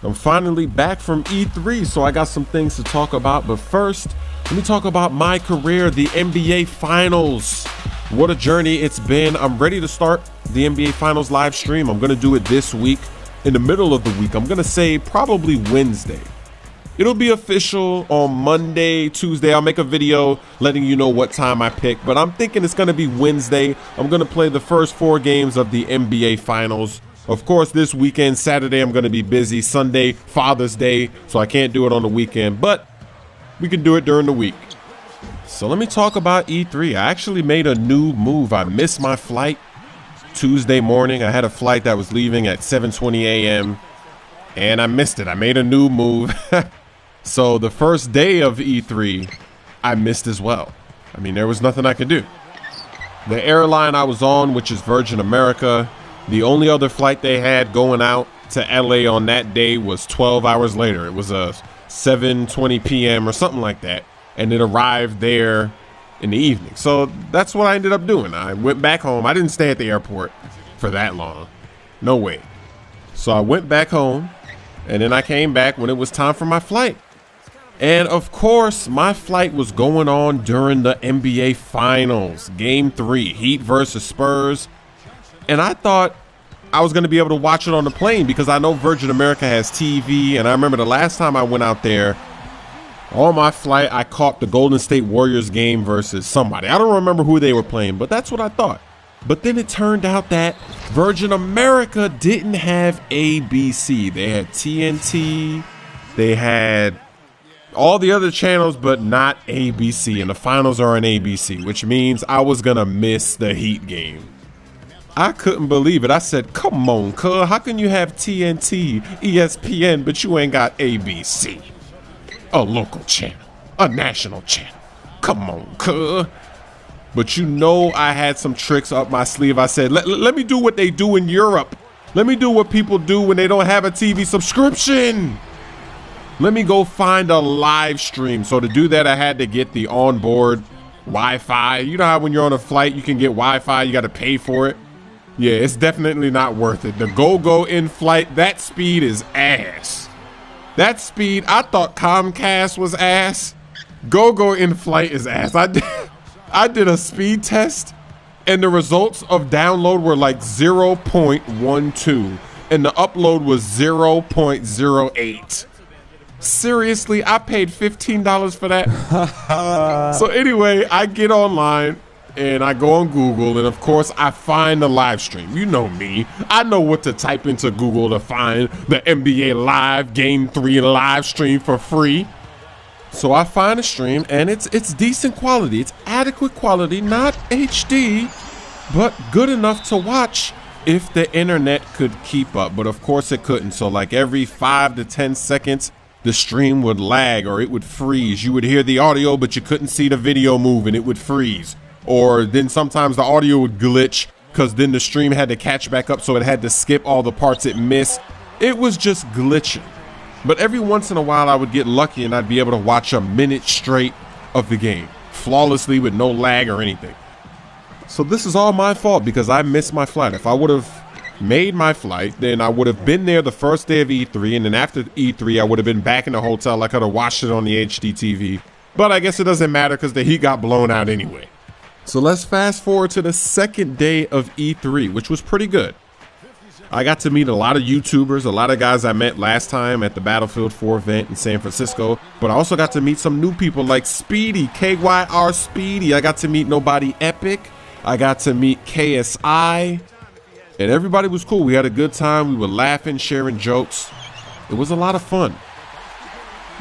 I'm finally back from E3, so I got some things to talk about. But first, let me talk about my career, the NBA Finals. What a journey it's been. I'm ready to start the NBA Finals live stream. I'm going to do it this week, in the middle of the week. I'm going to say probably Wednesday. It'll be official on Monday, Tuesday. I'll make a video letting you know what time I pick, but I'm thinking it's going to be Wednesday. I'm going to play the first 4 games of the NBA Finals. Of course, this weekend, Saturday, I'm going to be busy. Sunday, Father's Day, so I can't do it on the weekend, but we can do it during the week. So let me talk about E3. I actually made a new move. I missed my flight Tuesday morning. I had a flight that was leaving at 7:20 a.m. and I missed it. I made a new move. So the first day of E3, I missed as well. I mean, there was nothing I could do. The airline I was on, which is Virgin America, the only other flight they had going out to LA on that day was 12 hours later. It was a 7:20 p.m. or something like that. And it arrived there in the evening. So that's what I ended up doing. I went back home. I didn't stay at the airport for that long. No way. So I went back home, and then I came back when it was time for my flight. And of course, my flight was going on during the NBA Finals, Game 3, Heat versus Spurs. And I thought I was going to be able to watch it on the plane because I know Virgin America has TV. And I remember the last time I went out there, on my flight, I caught the Golden State Warriors game versus somebody. I don't remember who they were playing, but that's what I thought. But then it turned out that Virgin America didn't have ABC. They had TNT, they had all the other channels, but not ABC. And the finals are on ABC, which means I was going to miss the Heat game. I couldn't believe it. I said, come on, cuz, how can you have TNT, ESPN, but you ain't got ABC? A local channel, a national channel. Come on, cuz. But you know I had some tricks up my sleeve. I said, let me do what they do in Europe. Let me do what people do when they don't have a TV subscription. Let me go find a live stream. So to do that, I had to get the onboard Wi-Fi. You know how when you're on a flight, you can get Wi-Fi, you got to pay for it. Yeah, it's definitely not worth it. The GoGo in flight, that speed is ass. That speed, I thought Comcast was ass. GoGo in flight is ass. I did a speed test and the results of download were like 0.12 and the upload was 0.08. Seriously, I paid $15 for that. So anyway, I get online and I go on Google and of course I find the live stream. You know me. I know what to type into Google to find the NBA Live Game 3 live stream for free. So I find a stream and it's decent quality. It's adequate quality, not HD, but good enough to watch if the internet could keep up. But of course it couldn't. So like every 5 to 10 seconds, the stream would lag or it would freeze. You would hear the audio, but you couldn't see the video move and it would freeze. Or then sometimes the audio would glitch because then the stream had to catch back up. So it had to skip all the parts it missed. It was just glitching. But every once in a while I would get lucky and I'd be able to watch a minute straight of the game flawlessly with no lag or anything. So this is all my fault because I missed my flight. If I would have made my flight, then I would have been there the first day of E3, and then after E3 I would have been back in the hotel. I could have watched it on the HD TV, but I guess it doesn't matter because the Heat got blown out anyway. So let's fast forward to the second day of E3, which was pretty good. I got to meet a lot of YouTubers, a lot of guys I met last time at the Battlefield 4 event in San Francisco, but I also got to meet some new people like Speedy, KYR Speedy. I got to meet Nobody Epic. I got to meet KSI. And everybody was cool. We had a good time. We were laughing, sharing jokes. It was a lot of fun.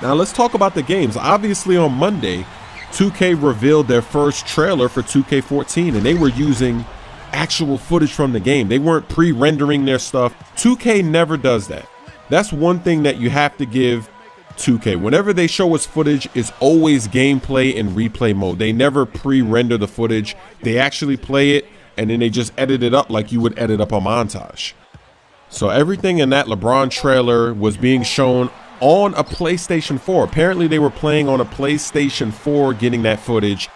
Now let's talk about the games. Obviously on Monday, 2K revealed their first trailer for 2K14 and they were using actual footage from the game. They weren't pre-rendering their stuff. 2K never does that. That's one thing that you have to give 2K. Whenever they show us footage, it's always gameplay in replay mode. They never pre-render the footage. They actually play it and then they just edit it up like you would edit up a montage. So everything in that LeBron trailer was being shown on a PlayStation 4. Apparently they were playing on a PlayStation 4 getting that footage,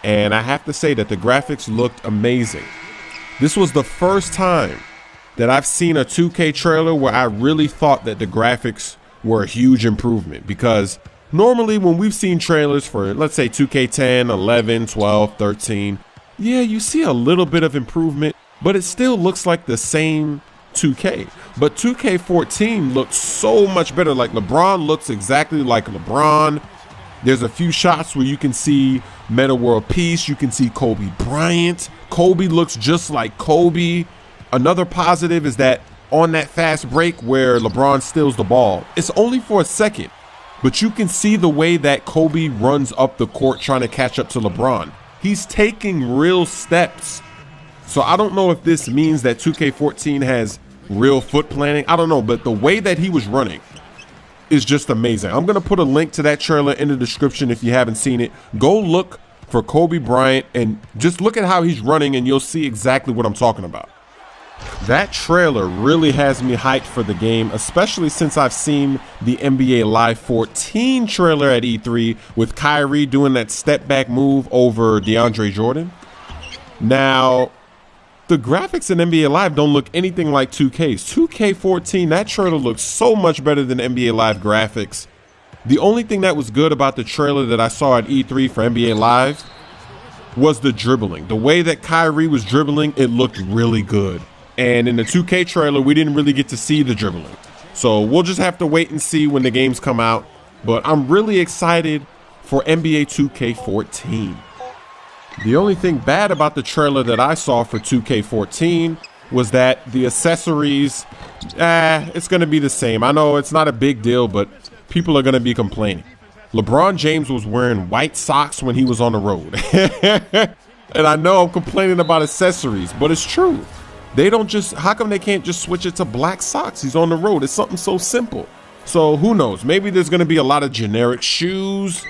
and I have to say that the graphics looked amazing. This was the first time that I've seen a 2K trailer where I really thought that the graphics were a huge improvement, because normally when we've seen trailers for, let's say, 2K10, 11, 12, 13, yeah, you see a little bit of improvement, but it still looks like the same 2K. But 2K14 looks so much better. Like, LeBron looks exactly like LeBron. There's a few shots where you can see Metta World Peace. You can see Kobe Bryant. Kobe looks just like Kobe. Another positive is that on that fast break where LeBron steals the ball, it's only for a second, but you can see the way that Kobe runs up the court trying to catch up to LeBron. He's taking real steps. So I don't know if this means that 2K14 has real foot planning. I don't know, but the way that he was running is just amazing. I'm going to put a link to that trailer in the description if you haven't seen it. Go look for Kobe Bryant and just look at how he's running and you'll see exactly what I'm talking about. That trailer really has me hyped for the game, especially since I've seen the NBA Live 14 trailer at E3 with Kyrie doing that step back move over DeAndre Jordan. Now, the graphics in NBA Live don't look anything like 2K's. 2K14, that trailer looks so much better than NBA Live graphics. The only thing that was good about the trailer that I saw at E3 for NBA Live was the dribbling. The way that Kyrie was dribbling, it looked really good. And in the 2K trailer, we didn't really get to see the dribbling. So we'll just have to wait and see when the games come out. But I'm really excited for NBA 2K14. The only thing bad about the trailer that I saw for 2K14 was that the accessories, it's going to be the same. I know it's not a big deal, but people are going to be complaining. LeBron James was wearing white socks when he was on the road. And I know I'm complaining about accessories, but it's true. They don't just, how come they can't just switch it to black socks? He's on the road. It's something so simple. So who knows? Maybe there's going to be a lot of generic shoes.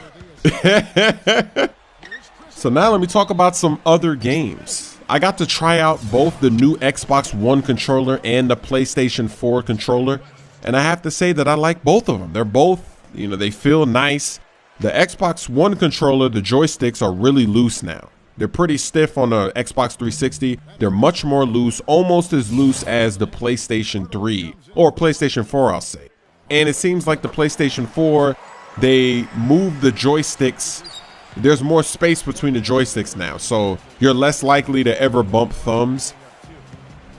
So now let me talk about some other games. I got to try out both the new Xbox One controller and the PlayStation 4 controller. And I have to say that I like both of them. They're both, you know, they feel nice. The Xbox One controller, the joysticks are really loose now. They're pretty stiff on the Xbox 360. They're much more loose, almost as loose as the PlayStation 3 or PlayStation 4, I'll say. And it seems like the PlayStation 4, they move the joysticks. There's more space between the joysticks now, so you're less likely to ever bump thumbs.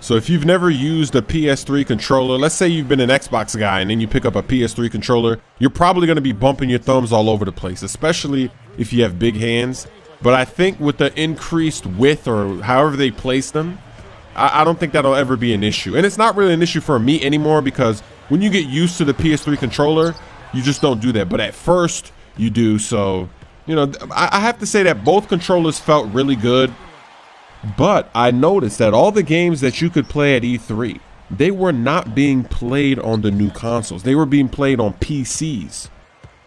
So if you've never used a PS3 controller, let's say you've been an Xbox guy and then you pick up a PS3 controller, you're probably going to be bumping your thumbs all over the place, especially if you have big hands. But I think with the increased width or however they place them, I don't think that'll ever be an issue. And it's not really an issue for me anymore, because when you get used to the PS3 controller, you just don't do that. But at first you do. So, you know, I have to say that both controllers felt really good. But I noticed that all the games that you could play at E3, they were not being played on the new consoles. They were being played on PCs.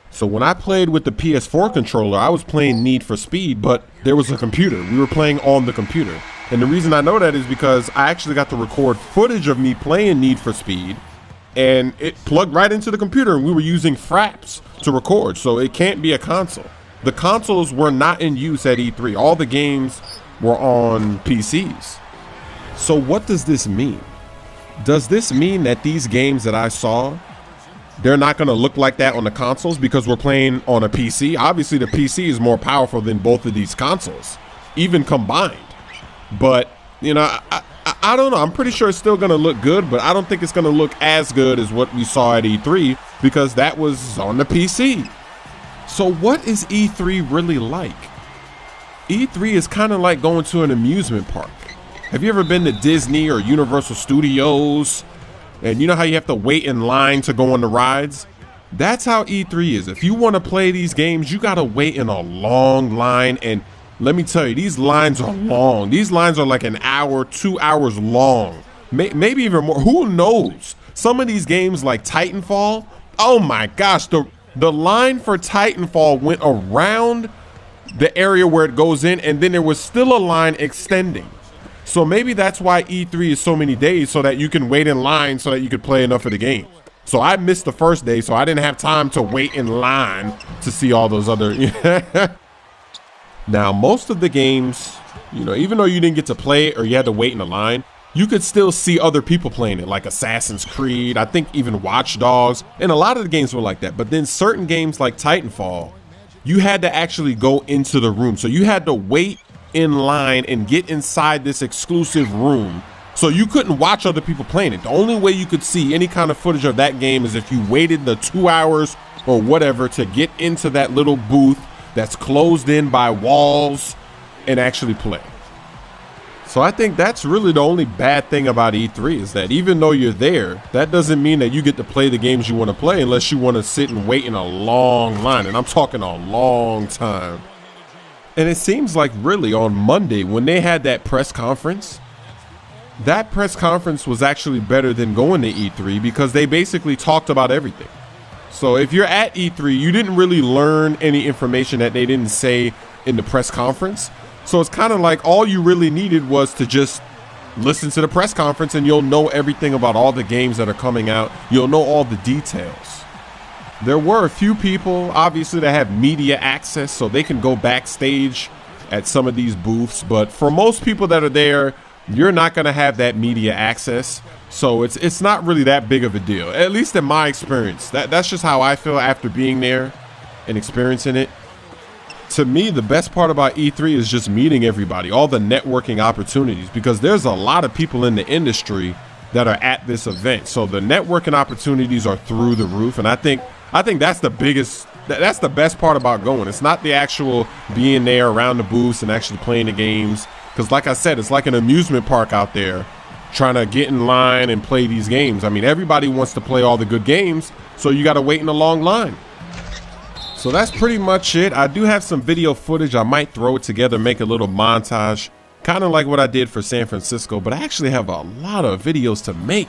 So when I played with the PS4 controller, I was playing Need for Speed, but there was a computer. We were playing on the computer. And the reason I know that is because I actually got to record footage of me playing Need for Speed, and it plugged right into the computer, and we were using Fraps to record. So it can't be a console. The consoles were not in use at E3. All the games were on PCs. So what does this mean? Does this mean that these games that I saw, they're not going to look like that on the consoles because we're playing on a PC? Obviously, the PC is more powerful than both of these consoles, even combined. But, you know, I don't know. I'm pretty sure it's still going to look good, but I don't think it's going to look as good as what we saw at E3 because that was on the PC. So what is E3 really like? E3 is kind of like going to an amusement park. Have you ever been to Disney or Universal Studios? And you know how you have to wait in line to go on the rides? That's how E3 is. If you want to play these games, you got to wait in a long line. And let me tell you, these lines are long. These lines are like an hour, 2 hours long, maybe even more. Who knows? Some of these games like Titanfall, oh my gosh, the line for Titanfall went around the area where it goes in, and then there was still a line extending. So maybe that's why E3 is so many days, so that you can wait in line so that you could play enough of the game. So I missed the first day, so I didn't have time to wait in line to see all those other. Now, most of the games, you know, even though you didn't get to play it or you had to wait in the line, you could still see other people playing it, like Assassin's Creed, I think even Watch Dogs, and a lot of the games were like that. But then certain games like Titanfall, you had to actually go into the room. So you had to wait in line and get inside this exclusive room. So you couldn't watch other people playing it. The only way you could see any kind of footage of that game is if you waited the 2 hours or whatever to get into that little booth that's closed in by walls and actually play. So I think that's really the only bad thing about E3 is that even though you're there, that doesn't mean that you get to play the games you want to play unless you want to sit and wait in a long line. And I'm talking a long time. And it seems like really on Monday when they had that press conference was actually better than going to E3 because they basically talked about everything. So if you're at E3, you didn't really learn any information that they didn't say in the press conference. So it's kind of like all you really needed was to just listen to the press conference and you'll know everything about all the games that are coming out. You'll know all the details. There were a few people, obviously, that have media access, so they can go backstage at some of these booths. But for most people that are there, you're not going to have that media access. So it's not really that big of a deal, at least in my experience. That's just how I feel after being there and experiencing it. To me, the best part about E3 is just meeting everybody, all the networking opportunities, because there's a lot of people in the industry that are at this event. So the networking opportunities are through the roof. And I think that's the best part about going. It's not the actual being there around the booths and actually playing the games. Because like I said, it's like an amusement park out there trying to get in line and play these games. I mean, everybody wants to play all the good games, so you got to wait in a long line. So that's pretty much it. I do have some video footage. I might throw it together, make a little montage, kind of like what I did for San Francisco, but I actually have a lot of videos to make.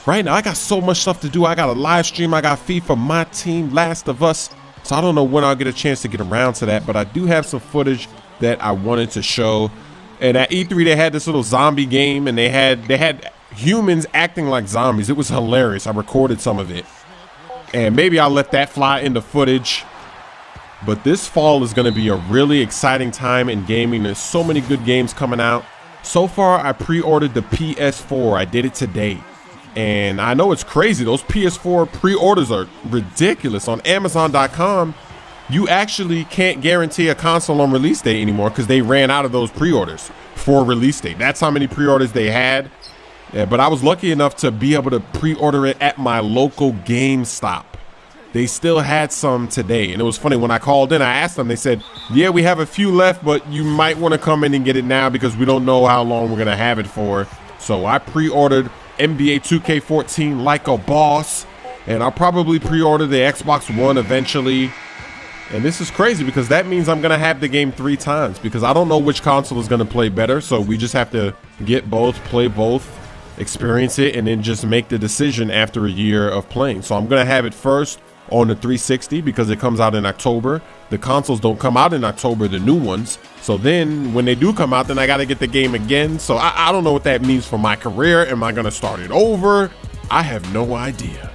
Right now, I got so much stuff to do. I got a live stream. I got FIFA, my team, Last of Us. So I don't know when I'll get a chance to get around to that, but I do have some footage that I wanted to show. And at E3, they had this little zombie game, and they had humans acting like zombies. It was hilarious. I recorded some of it. And maybe I'll let that fly into footage. But this fall is going to be a really exciting time in gaming. There's so many good games coming out. So far, I pre-ordered the PS4. I did it today. And I know it's crazy. Those PS4 pre-orders are ridiculous. On Amazon.com, you actually can't guarantee a console on release date anymore because they ran out of those pre-orders for release date. That's how many pre-orders they had. Yeah, but I was lucky enough to be able to pre-order it at my local GameStop. They still had some today. And it was funny, when I called in, I asked them, they said, yeah, we have a few left, but you might want to come in and get it now because we don't know how long we're going to have it for. So I pre-ordered NBA 2K14 like a boss, and I'll probably pre-order the Xbox One eventually. And this is crazy because that means I'm going to have the game 3 times because I don't know which console is going to play better. So we just have to get both, play both, experience it, and then just make the decision after a year of playing. So I'm going to have it first on the 360 because it comes out in October. The consoles don't come out in October, the new ones. So then when they do come out, then I got to get the game again. So I don't know what that means for my career. Am I going to start it over? I have no idea.